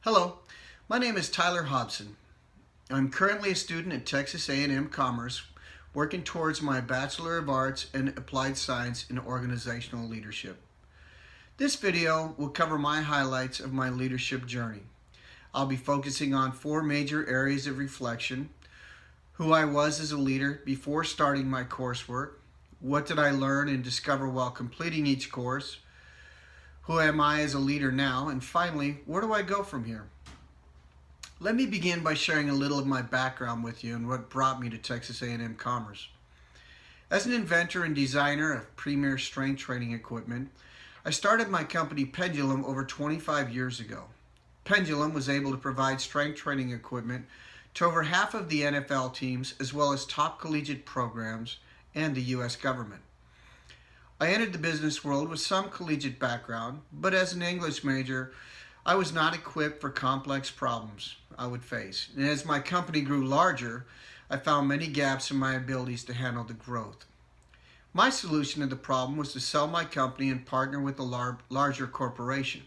Hello, my name is Tyler Hobson. I'm currently a student at Texas A&M Commerce, working towards my Bachelor of Arts in Applied Science in Organizational Leadership. This video will cover my highlights of my leadership journey. I'll be focusing on four major areas of reflection: who I was as a leader before starting my coursework, what did I learn and discover while completing each course, who am I as a leader now, and finally, where do I go from here? Let me begin by sharing a little of my background with you and what brought me to Texas A&M Commerce. As an inventor and designer of premier strength training equipment, I started my company Pendulum over 25 years ago. Pendulum was able to provide strength training equipment to over half of the NFL teams, as well as top collegiate programs and the U.S. government. I entered the business world with some collegiate background, but as an English major, I was not equipped for complex problems I would face. And as my company grew larger, I found many gaps in my abilities to handle the growth. My solution to the problem was to sell my company and partner with a larger corporation.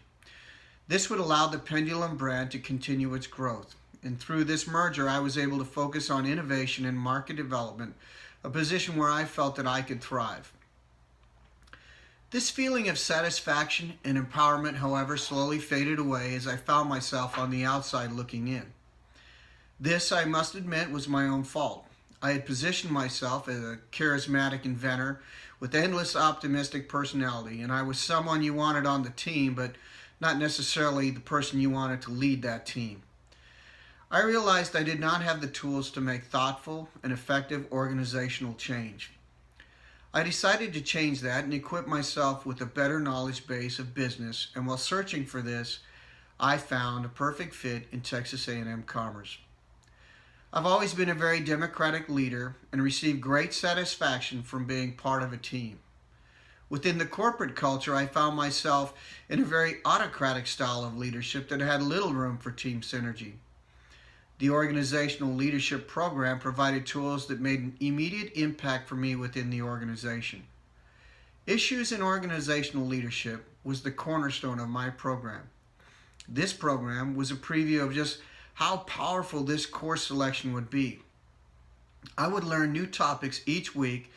This would allow the Pendulum brand to continue its growth. And through this merger, I was able to focus on innovation and market development, a position where I felt that I could thrive. This feeling of satisfaction and empowerment, however, slowly faded away as I found myself on the outside looking in. This, I must admit, was my own fault. I had positioned myself as a charismatic inventor with endless optimistic personality, and I was someone you wanted on the team, but not necessarily the person you wanted to lead that team. I realized I did not have the tools to make thoughtful and effective organizational change. I decided to change that and equip myself with a better knowledge base of business, and while searching for this, I found a perfect fit in Texas A&M Commerce. I've always been a very democratic leader and received great satisfaction from being part of a team. Within the corporate culture, I found myself in a very autocratic style of leadership that had little room for team synergy. The organizational leadership program provided tools that made an immediate impact for me within the organization. Issues in organizational leadership was the cornerstone of my program. This program was a preview of just how powerful this course selection would be. I would learn new topics each week,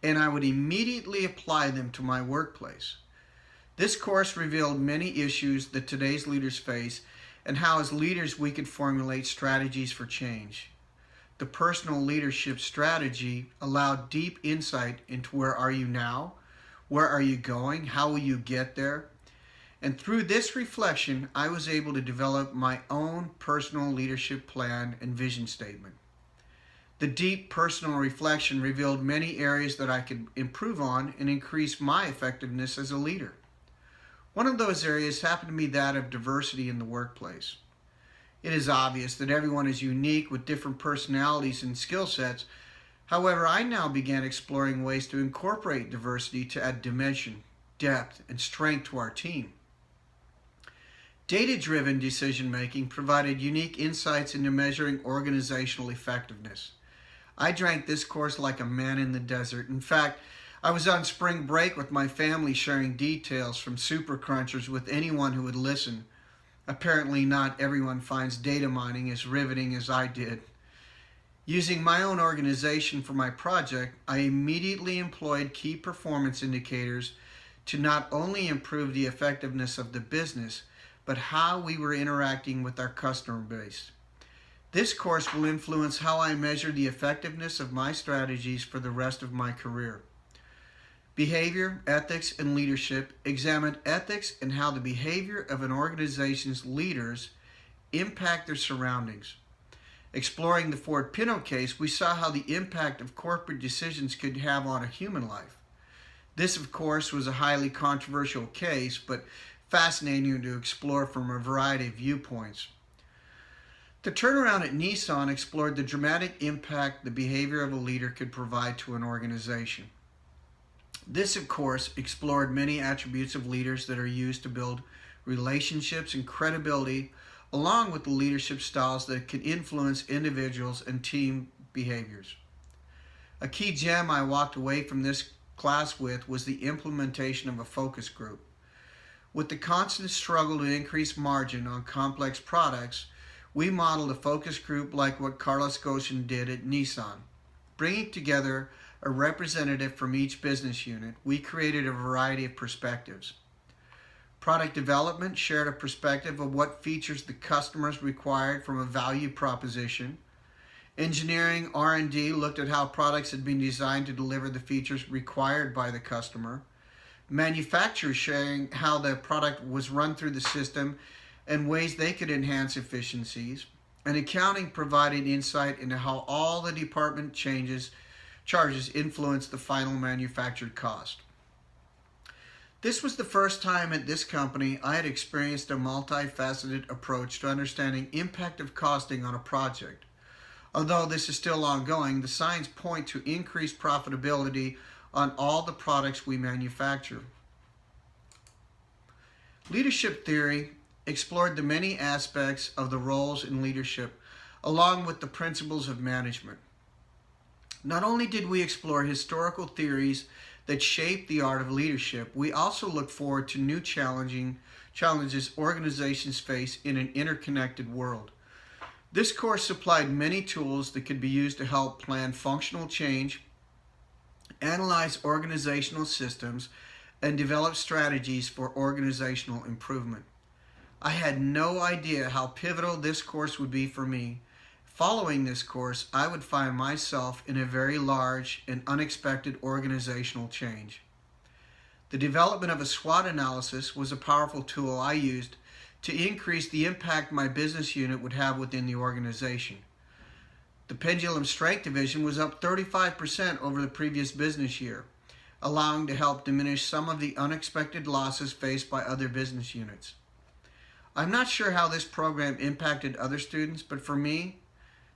and I would immediately apply them to my workplace. This course revealed many issues that today's leaders face, and how as leaders we could formulate strategies for change. The personal leadership strategy allowed deep insight into where are you now, where are you going, how will you get there, and through this reflection I was able to develop my own personal leadership plan and vision statement. The deep personal reflection revealed many areas that I could improve on and increase my effectiveness as a leader. One of those areas happened to be that of diversity in the workplace. It is obvious that everyone is unique with different personalities and skill sets. However, I now began exploring ways to incorporate diversity to add dimension, depth, and strength to our team. Data-driven decision-making provided unique insights into measuring organizational effectiveness. I drank this course like a man in the desert. In fact, I was on spring break with my family sharing details from super crunchers with anyone who would listen. Apparently not everyone finds data mining as riveting as I did. Using my own organization for my project, I immediately employed key performance indicators to not only improve the effectiveness of the business, but how we were interacting with our customer base. This course will influence how I measure the effectiveness of my strategies for the rest of my career. Behavior, ethics, and leadership examined ethics and how the behavior of an organization's leaders impact their surroundings. Exploring the Ford Pinto case, we saw how the impact of corporate decisions could have on a human life. This, of course, was a highly controversial case, but fascinating to explore from a variety of viewpoints. The turnaround at Nissan explored the dramatic impact the behavior of a leader could provide to an organization. This, of course, explored many attributes of leaders that are used to build relationships and credibility, along with the leadership styles that can influence individuals and team behaviors. A key gem I walked away from this class with was the implementation of a focus group. With the constant struggle to increase margin on complex products, we modeled a focus group like what Carlos Ghosn did at Nissan. Bringing together a representative from each business unit, we created a variety of perspectives. Product development shared a perspective of what features the customers required from a value proposition. Engineering R&D looked at how products had been designed to deliver the features required by the customer. Manufacturers sharing how the product was run through the system and ways they could enhance efficiencies. And accounting provided insight into how all the department charges influence the final manufactured cost. This was the first time at this company I had experienced a multifaceted approach to understanding impact of costing on a project. Although this is still ongoing, the signs point to increased profitability on all the products we manufacture. Leadership theory explored the many aspects of the roles in leadership, along with the principles of management. Not only did we explore historical theories that shape the art of leadership, we also look forward to new challenges organizations face in an interconnected world. This course supplied many tools that could be used to help plan functional change, analyze organizational systems, and develop strategies for organizational improvement. I had no idea how pivotal this course would be for me. Following this course, I would find myself in a very large and unexpected organizational change. The development of a SWOT analysis was a powerful tool I used to increase the impact my business unit would have within the organization. The Pendulum Strength Division was up 35% over the previous business year, allowing to help diminish some of the unexpected losses faced by other business units. I'm not sure how this program impacted other students, but for me,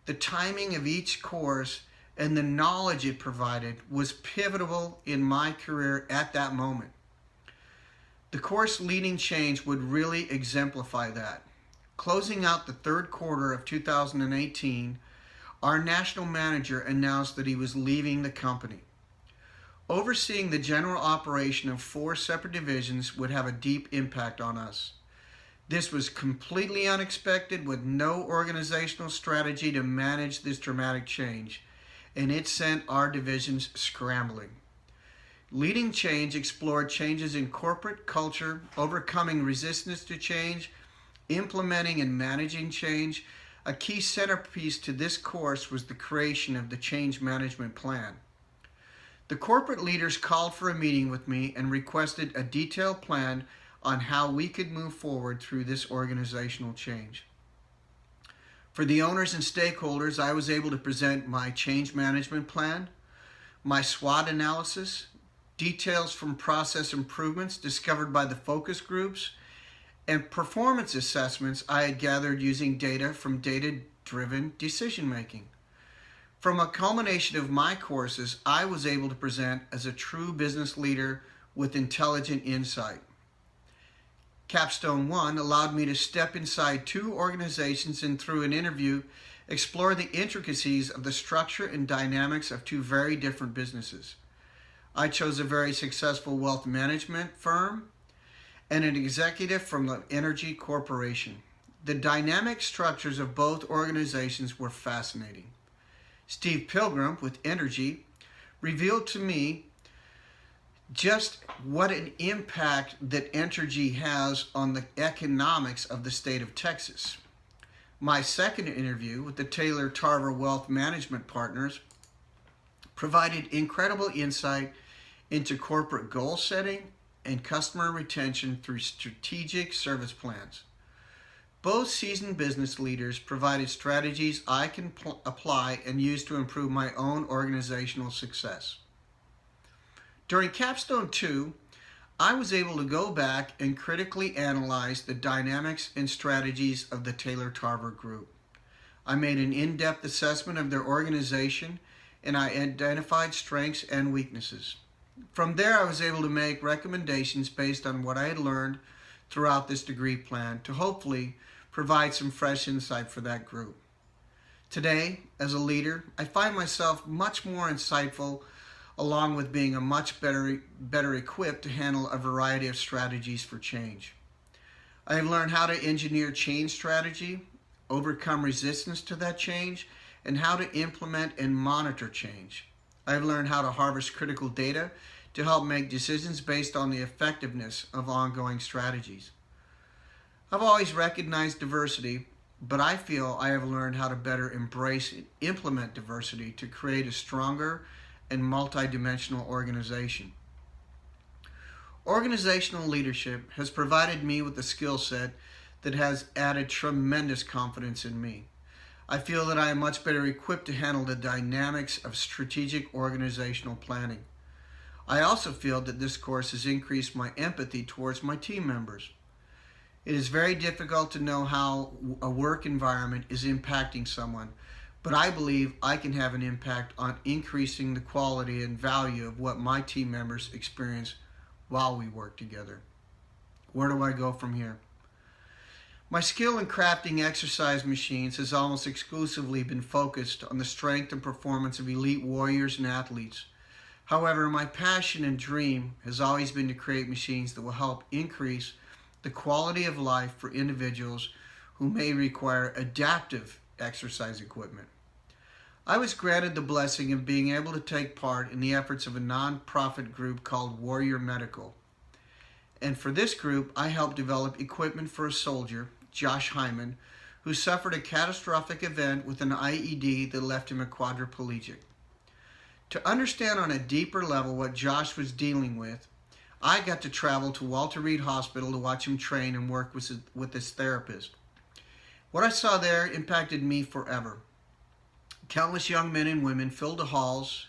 the timing of each course and the knowledge it provided was pivotal in my career at that moment. The course Leading Change would really exemplify that. Closing out the third quarter of 2018, our national manager announced that he was leaving the company. Overseeing the general operation of 4 separate divisions would have a deep impact on us. This was completely unexpected, with no organizational strategy to manage this dramatic change, and it sent our divisions scrambling. Leading Change explored changes in corporate culture, overcoming resistance to change, implementing and managing change. A key centerpiece to this course was the creation of the change management plan. The corporate leaders called for a meeting with me and requested a detailed plan on how we could move forward through this organizational change. For the owners and stakeholders, I was able to present my change management plan, my SWOT analysis, details from process improvements discovered by the focus groups, and performance assessments I had gathered using data from data-driven decision-making. From a culmination of my courses, I was able to present as a true business leader with intelligent insight. Capstone 1 allowed me to step inside 2 organizations and through an interview explore the intricacies of the structure and dynamics of 2 very different businesses. I chose a very successful wealth management firm and an executive from the Energy Corporation. The dynamic structures of both organizations were fascinating. Steve Pilgrim with Energy revealed to me just what an impact that Entergy has on the economics of the state of Texas. My second interview with the Taylor Tarver Wealth Management Partners provided incredible insight into corporate goal setting and customer retention through strategic service plans. Both seasoned business leaders provided strategies I can apply and use to improve my own organizational success. During Capstone 2, I was able to go back and critically analyze the dynamics and strategies of the Taylor Tarver Group. I made an in-depth assessment of their organization, and I identified strengths and weaknesses. From there, I was able to make recommendations based on what I had learned throughout this degree plan to hopefully provide some fresh insight for that group. Today, as a leader, I find myself much more insightful along with being a much better equipped to handle a variety of strategies for change. I have learned how to engineer change strategy, overcome resistance to that change, and how to implement and monitor change. I have learned how to harvest critical data to help make decisions based on the effectiveness of ongoing strategies. I've always recognized diversity, but I feel I have learned how to better embrace and implement diversity to create a stronger and multidimensional organization. Organizational leadership has provided me with a skill set that has added tremendous confidence in me. I feel that I am much better equipped to handle the dynamics of strategic organizational planning. I also feel that this course has increased my empathy towards my team members. It is very difficult to know how a work environment is impacting someone, but I believe I can have an impact on increasing the quality and value of what my team members experience while we work together. Where do I go from here? My skill in crafting exercise machines has almost exclusively been focused on the strength and performance of elite warriors and athletes. However, my passion and dream has always been to create machines that will help increase the quality of life for individuals who may require adaptive exercise equipment. I was granted the blessing of being able to take part in the efforts of a non-profit group called Warrior Medical. And for this group, I helped develop equipment for a soldier, Josh Hyman, who suffered a catastrophic event with an IED that left him a quadriplegic. To understand on a deeper level what Josh was dealing with, I got to travel to Walter Reed Hospital to watch him train and work with his therapist. What I saw there impacted me forever. Countless young men and women filled the halls.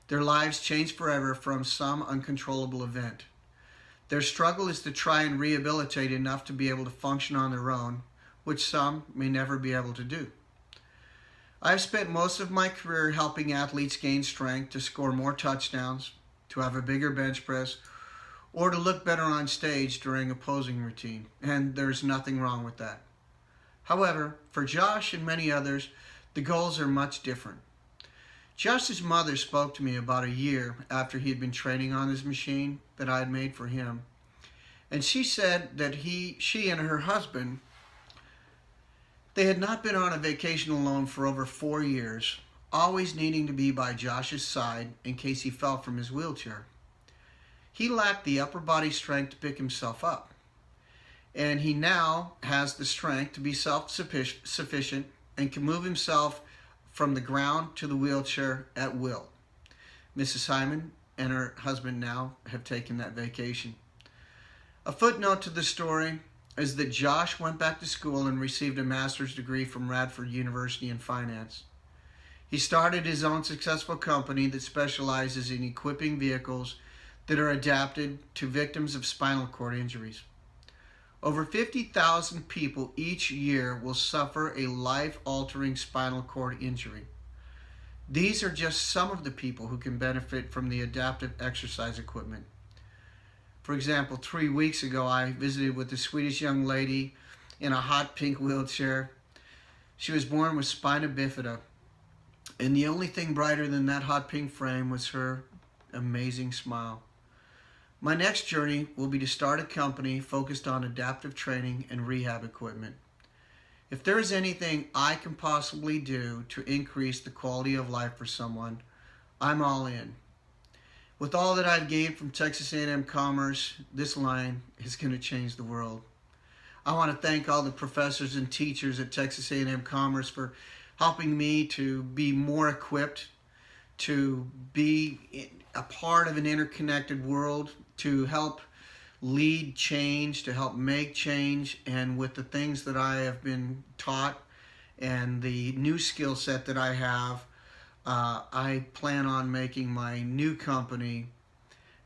Their lives changed forever from some uncontrollable event. Their struggle is to try and rehabilitate enough to be able to function on their own, which some may never be able to do. I've spent most of my career helping athletes gain strength to score more touchdowns, to have a bigger bench press, or to look better on stage during a posing routine, and there's nothing wrong with that. However, for Josh and many others, the goals are much different. Josh's mother spoke to me about a year after he had been training on his machine that I had made for him, and she said that she and her husband, they had not been on a vacation alone for over 4 years, always needing to be by Josh's side in case he fell from his wheelchair. He lacked the upper body strength to pick himself up, and he now has the strength to be self-sufficient and can move himself from the ground to the wheelchair at will. Mrs. Hyman and her husband now have taken that vacation. A footnote to the story is that Josh went back to school and received a master's degree from Radford University in finance. He started his own successful company that specializes in equipping vehicles that are adapted to victims of spinal cord injuries. Over 50,000 people each year will suffer a life-altering spinal cord injury. These are just some of the people who can benefit from the adaptive exercise equipment. For example, 3 weeks ago, I visited with a Swedish young lady in a hot pink wheelchair. She was born with spina bifida, and the only thing brighter than that hot pink frame was her amazing smile. My next journey will be to start a company focused on adaptive training and rehab equipment. If there is anything I can possibly do to increase the quality of life for someone, I'm all in. With all that I've gained from Texas A&M Commerce, this line is going to change the world. I want to thank all the professors and teachers at Texas A&M Commerce for helping me to be more equipped, to be a part of an interconnected world, to help lead change, to help make change, and with the things that I have been taught and the new skill set that I have, I plan on making my new company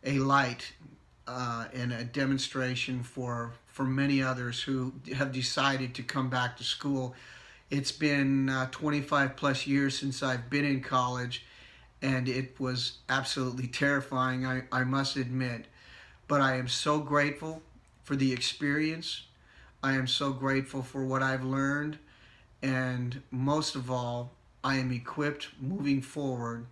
a light and a demonstration for many others who have decided to come back to school. It's been 25 plus years since I've been in college, and it was absolutely terrifying, I must admit. But I am so grateful for the experience. I am so grateful for what I've learned. And most of all, I am equipped moving forward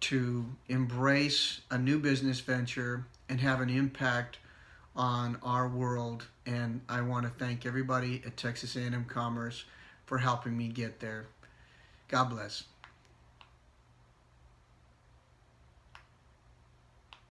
to embrace a new business venture and have an impact on our world. And I want to thank everybody at Texas A&M Commerce for helping me get there. God bless.